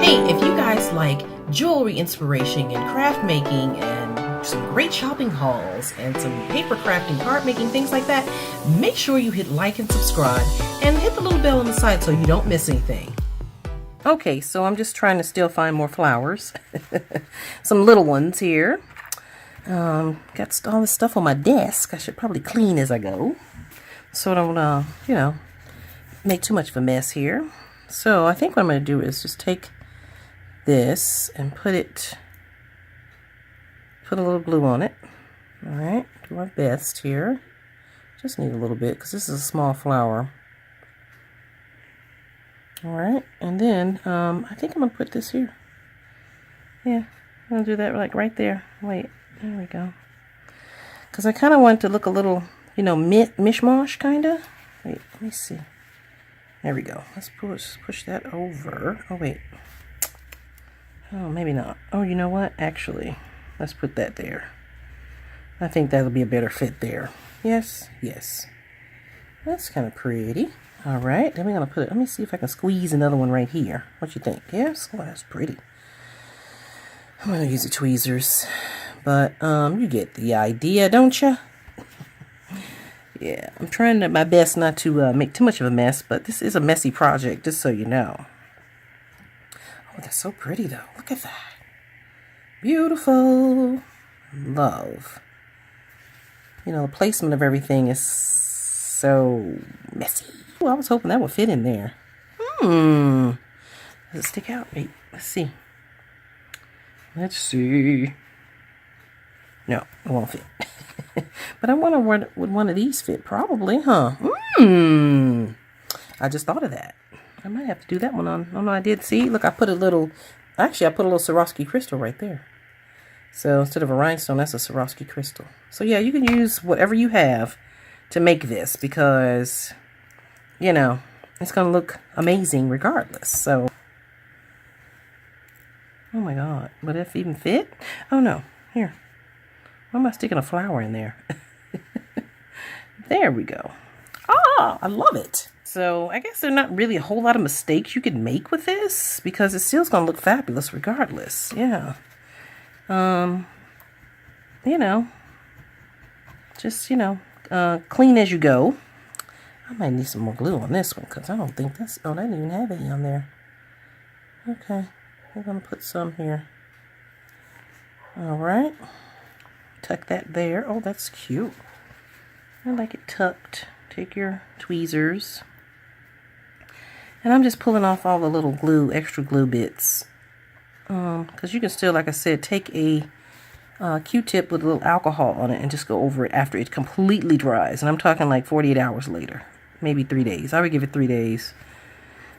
Hey, if you guys like jewelry inspiration and craft making and some great shopping hauls and some paper crafting, card making, things like that, make sure you hit like and subscribe and hit the little bell on the side so you don't miss anything. Okay, so I'm just trying to still find more flowers. Some little ones here. Got all this stuff on my desk. I should probably clean as I go, so I don't, make too much of a mess here. So I think what I'm going to do is just take this and put a little glue on it. All right, do my best here. Just need a little bit because this is a small flower. All right, and then I think I'm going to put this here. Yeah, I'm going to do that like right there. Wait, there we go. Because I kind of want it to look a little, mishmash kind of. Wait, let me see. There we go. Let's push that over. Oh, wait. Oh, maybe not. Oh, you know what? Actually, let's put that there. I think that'll be a better fit there. Yes, yes. That's kind of pretty. All right, then we're going to put it, let me see if I can squeeze another one right here. What you think? Yes? Oh, that's pretty. I'm going to use the tweezers. But you get the idea, don't you? Yeah, I'm trying my best not to make too much of a mess, but this is a messy project, just so you know. Oh, that's so pretty, though. Look at that. Beautiful. Love. The placement of everything is so messy. Oh, I was hoping that would fit in there. Does it stick out? Wait, let's see. Let's see. No, it won't fit. But I wonder where would one of these fit? Probably, huh? I just thought of that. I might have to do that one on. Oh no, I did. See, look, I put a little Swarovski crystal right there. So instead of a rhinestone, that's a Swarovski crystal. So yeah, you can use whatever you have to make this because, it's going to look amazing regardless. So, oh my God, would it even fit? Oh no, here. Why am I sticking a flower in there? There we go. Ah, I love it. So I guess there are not really a whole lot of mistakes you can make with this because it's still going to look fabulous regardless. Yeah. Just, clean as you go. I might need some more glue on this one because I don't think that's, I didn't even have any on there. Okay, I'm going to put some here. All right. Tuck that there. Oh, that's cute. I like it tucked. Take your tweezers. And I'm just pulling off all the little glue, extra glue bits. Because you can still, like I said, take a Q-tip with a little alcohol on it and just go over it after it completely dries. And I'm talking like 48 hours later. Maybe 3 days. I would give it 3 days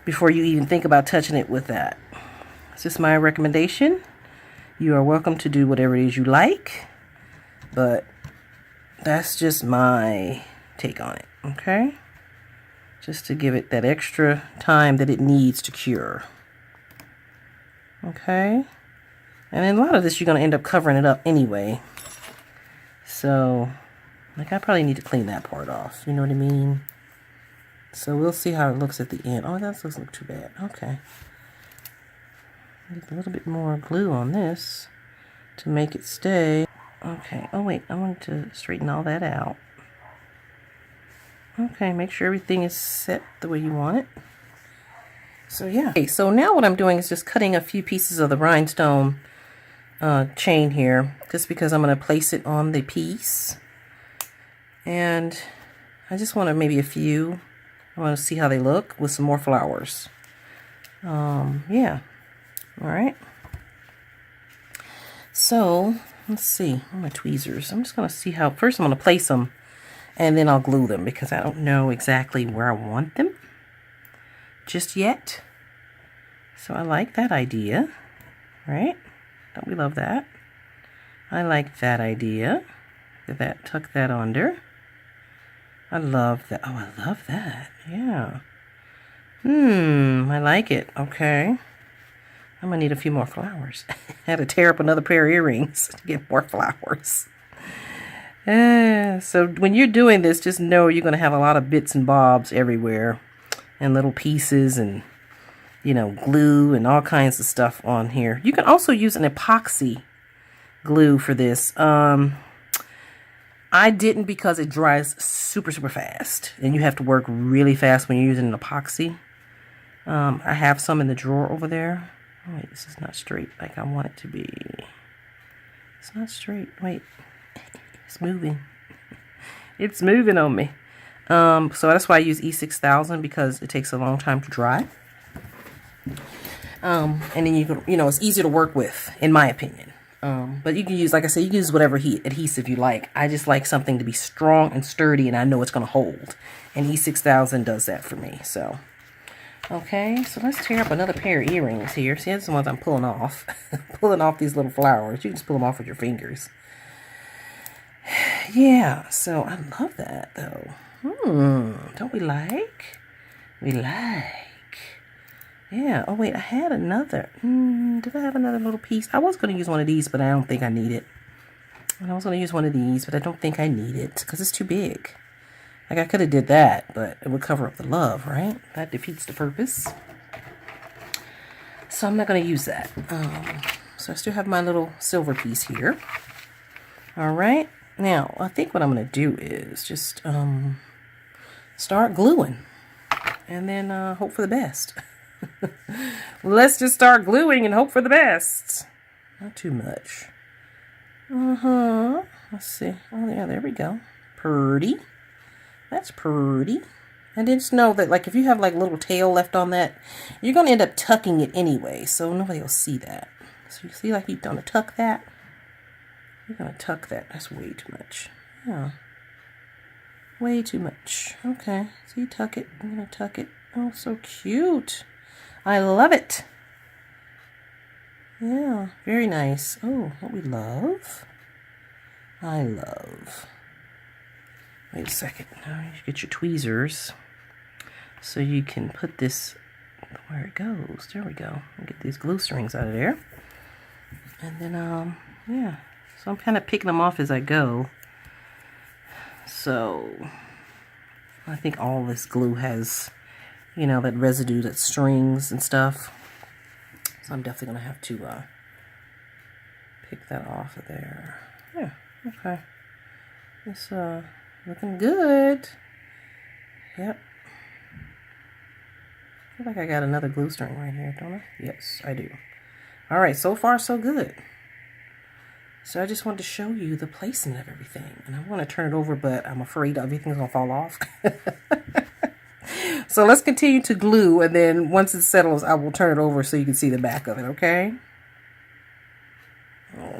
before you even think about touching it with that. It's just my recommendation. You are welcome to do whatever it is you like. But that's just my take on it, okay? Just to give it that extra time that it needs to cure. Okay? And then a lot of this you're going to end up covering it up anyway. So, I probably need to clean that part off. You know what I mean? So we'll see how it looks at the end. Oh, that doesn't look too bad. Okay. Need a little bit more glue on this to make it stay. Okay, oh wait, I want to straighten all that out. Okay, make sure everything is set the way you want it. So yeah. Okay, so now what I'm doing is just cutting a few pieces of the rhinestone chain here, just because I'm going to place it on the piece. And I just want maybe a few. I want to see how they look with some more flowers. Yeah. All right. So let's see. Where are my tweezers? I'm just going to see how... First, I'm going to place them, and then I'll glue them, because I don't know exactly where I want them just yet. So I like that idea. Right? Don't we love that? I like that idea. Look at that. Tuck that under. I love that. Oh, I love that. Yeah. I like it. Okay. I'm going to need a few more flowers. I had to tear up another pair of earrings to get more flowers. So when you're doing this, just know you're going to have a lot of bits and bobs everywhere. And little pieces and, you know, glue and all kinds of stuff on here. You can also use an epoxy glue for this. I didn't because it dries super fast, and you have to work really fast when you're using an epoxy. I have some in the drawer over there. Oh, wait, this is not straight like I want it to be. It's not straight. Wait, it's moving. It's moving on me. So that's why I use E6000, because it takes a long time to dry. And then you know, it's easier to work with, in my opinion. But you can use, like I said, you can use whatever adhesive you like. I just like something to be strong and sturdy, and I know it's going to hold. And E6000 does that for me. So, okay, so let's tear up another pair of earrings here. See, that's the ones I'm pulling off. Pulling off these little flowers. You can just pull them off with your fingers. Yeah, so I love that, though. Don't we like? We like. Yeah. Oh, wait, I had another. Did I have another little piece? I was going to use one of these, but I don't think I need it. And I was going to use one of these, but I don't think I need it because it's too big. Like, I could have did that, but it would cover up the love, right? That defeats the purpose. So I'm not going to use that. So I still have my little silver piece here. All right. Now, I think what I'm going to do is just start gluing. And then hope for the best. Let's just start gluing and hope for the best. Not too much. Let's see. Oh, yeah, there we go. Pretty. That's pretty. And then just know that, like, if you have, like, little tail left on that, you're going to end up tucking it anyway, so nobody will see that. So you see, like, you're going to tuck that? You're going to tuck that. That's way too much. Yeah. Way too much. Okay. So you tuck it. I'm going to tuck it. Oh, so cute. I love it. Yeah, very nice. Oh, what we love. I love. Wait a second. Now you get your tweezers so you can put this where it goes. There we go. I'll get these glue strings out of there. And then, yeah. So I'm kind of picking them off as I go. So I think all this glue has, you know, that residue, that strings and stuff. So I'm definitely going to have to pick that off of there. Yeah, okay. It's looking good. Yep. I feel like I got another glue string right here, don't I? Yes, I do. All right, so far so good. So I just wanted to show you the placement of everything. And I want to turn it over, but I'm afraid everything's going to fall off. So let's continue to glue, and then once it settles, I will turn it over so you can see the back of it, okay? Oh, I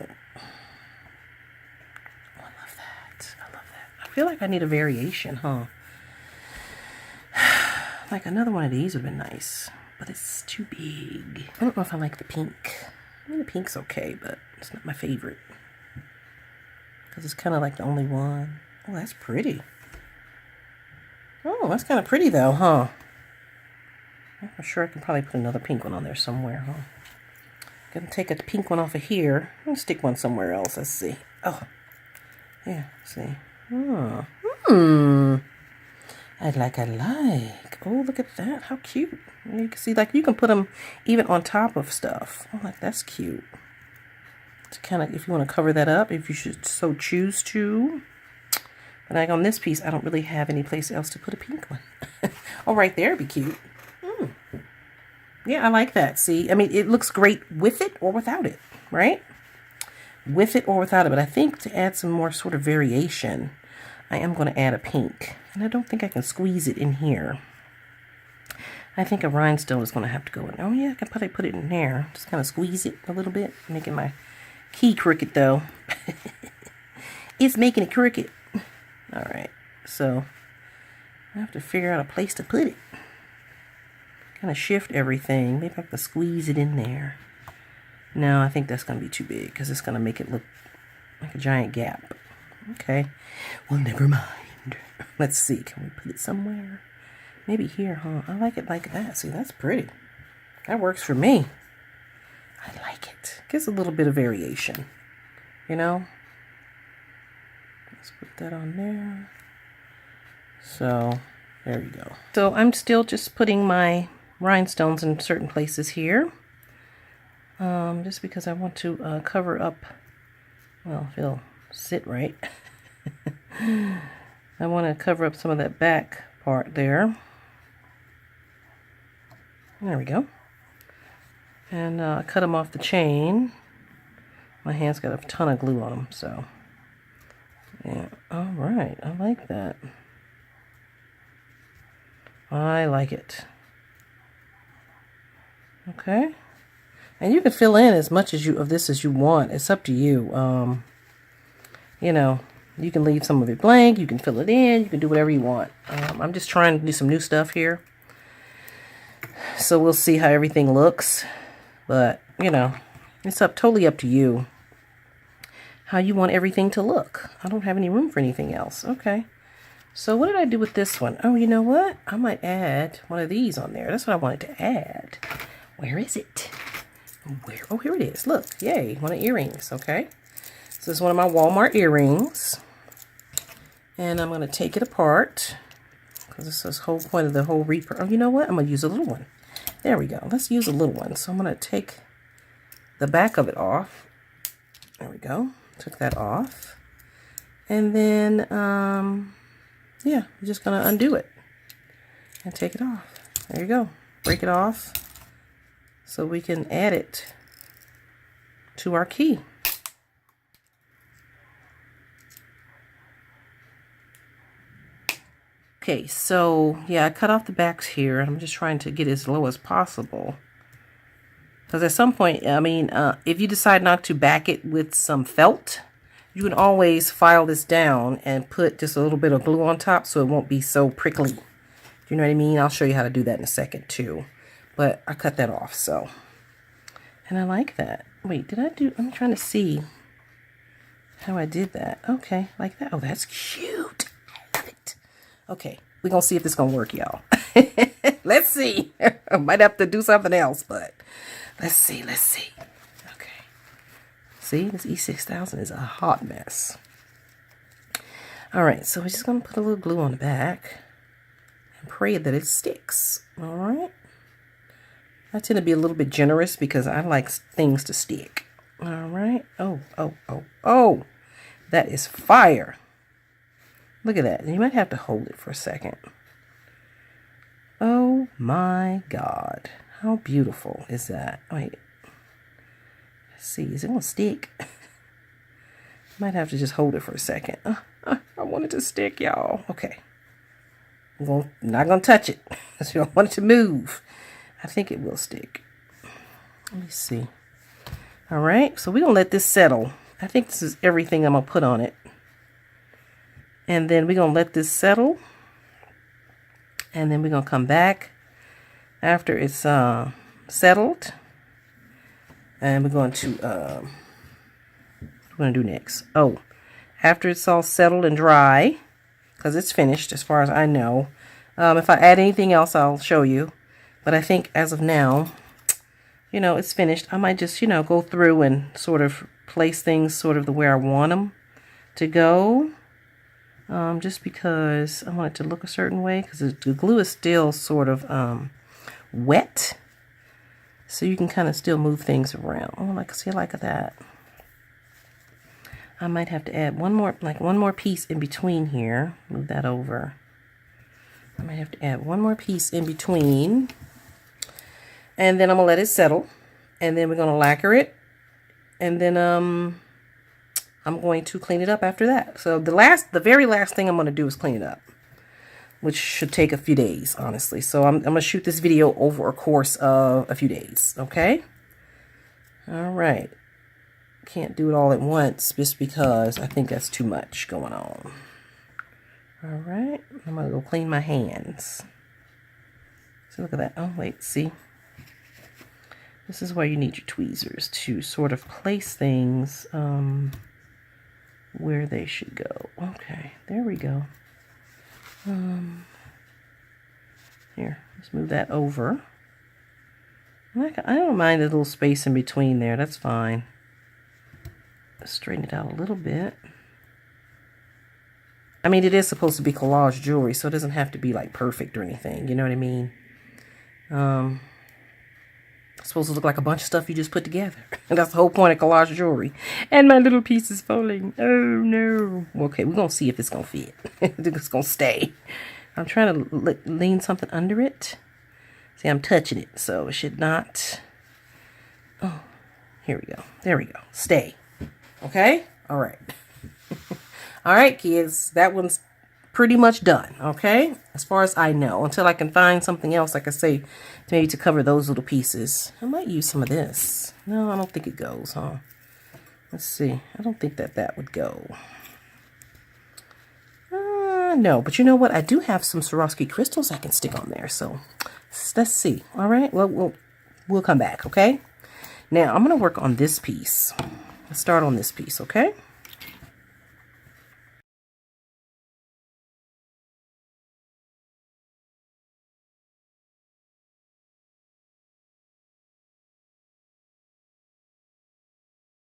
love that. I love that. I feel like I need a variation, huh? Like another one of these would have been nice, but it's too big. I don't know if I like the pink. I mean, the pink's okay, but it's not my favorite. Because it's kind of like the only one. Oh, that's pretty. Oh, that's kind of pretty though, huh? I'm sure I can probably put another pink one on there somewhere, huh? Gonna take a pink one off of here and stick one somewhere else. Let's see. Oh, yeah, see. Oh, I like. Oh, look at that. How cute. You can see, like, you can put them even on top of stuff. Oh, like, that's cute. To kind of, if you want to cover that up, if you should so choose to. But like on this piece, I don't really have any place else to put a pink one. Oh, right there would be cute. Yeah, I like that. See, I mean, it looks great with it or without it, right? With it or without it. But I think to add some more sort of variation, I am going to add a pink. And I don't think I can squeeze it in here. I think a rhinestone is going to have to go in. Oh, yeah, I can probably put it in there. Just kind of squeeze it a little bit. Making my key crooked, though. It's making it crooked. All right, so I have to figure out a place to put it. Kind of shift everything. Maybe I have to squeeze it in there. No, I think that's going to be too big because it's going to make it look like a giant gap. Okay, well, never mind. Let's see. Can we put it somewhere? Maybe here, huh? I like it like that. See, that's pretty. That works for me. I like it. Gives a little bit of variation, you know? Let's put that on there. So, there you go. So, I'm still just putting my rhinestones in certain places here. Just because I want to cover up, well, if it'll sit right. I want to cover up some of that back part there. There we go. And cut them off the chain. My hand's got a ton of glue on them, so yeah. All right, I like that. I like it. Okay. And you can fill in as much of this as you want. It's up to you. You know, you can leave some of it blank. You can fill it in. You can do whatever you want. I'm just trying to do some new stuff here. So we'll see how everything looks. But, you know, it's totally up to you how you want everything to look. I don't have any room for anything else. Okay. So what did I do with this one? Oh, you know what? I might add one of these on there. That's what I wanted to add. Where is it? Where? Oh, here it is. Look. Yay. One of earrings. Okay. So this is one of my Walmart earrings. And I'm going to take it apart. Because this is the whole point of the whole reaper. Oh, you know what? I'm going to use a little one. There we go. Let's use a little one. So I'm going to take the back of it off. There we go. Took that off. And then, yeah, I'm just going to undo it. And take it off. There you go. Break it off. So we can add it to our key. Okay, so yeah, I cut off the backs here. I'm just trying to get as low as possible. Because at some point, I mean, if you decide not to back it with some felt, you can always file this down and put just a little bit of glue on top so it won't be so prickly. Do you know what I mean? I'll show you how to do that in a second too. But I cut that off, so. And I like that. Wait, I'm trying to see how I did that. Okay, like that. Oh, that's cute. I love it. Okay, we're going to see if this is going to work, y'all. Let's see. I might have to do something else, but let's see. Okay. See, this E6000 is a hot mess. All right, so we're just going to put a little glue on the back and pray that it sticks. All right. I tend to be a little bit generous because I like things to stick. All right. Oh. That is fire. Look at that. You might have to hold it for a second. Oh my God. How beautiful is that? Wait. Let's see. Is it going to stick? Might have to just hold it for a second. I want it to stick, y'all. Okay. I'm not going to touch it. I don't want it to move. I think it will stick. Let me see. All right. So we're going to let this settle. I think this is everything I'm going to put on it. And then we're going to let this settle. And then we're going to come back after it's settled. And we're going to, what we're going to do next. Oh, after it's all settled and dry, because it's finished as far as I know. If I add anything else, I'll show you. But I think as of now, you know, it's finished. I might just, you know, go through and sort of place things sort of the way I want them to go. Just because I want it to look a certain way, because the glue is still sort of wet, so you can kind of still move things around. Oh, like that. I might have to add one more piece in between here. Move that over. I might have to add one more piece in between, and then I'm gonna let it settle, and then we're gonna lacquer it, and then I'm going to clean it up after that. So the very last thing I'm going to do is clean it up, which should take a few days, honestly. So I'm going to shoot this video over a course of a few days, okay? All right. Can't do it all at once just because I think that's too much going on. All right. I'm going to go clean my hands. So look at that. Oh, wait, see? This is where you need your tweezers to sort of place things where they should go. Okay, there we go. Here, let's move that over. I don't mind the little space in between there. That's fine. Let's straighten it out a little bit. I mean, it is supposed to be collage jewelry, so it doesn't have to be like perfect or anything. You know what I mean? It's supposed to look like a bunch of stuff you just put together. And that's the whole point of collage jewelry. And my little piece is falling. Oh no. Okay, we're going to see if it's going to fit. If it's going to stay. I'm trying to lean something under it. See, I'm touching it, so it should not. Oh, here we go. There we go. Stay. Okay? All right. All right, kids. That one's pretty much done, okay? As far as I know. Until I can find something else, like I say, maybe to cover those little pieces. I might use some of this. No, I don't think it goes, huh? Let's see. I don't think that would go. No, but you know what? I do have some Swarovski crystals I can stick on there, so let's see. All right, well, we'll come back, okay? Now, I'm going to work on this piece. Let's start on this piece, okay?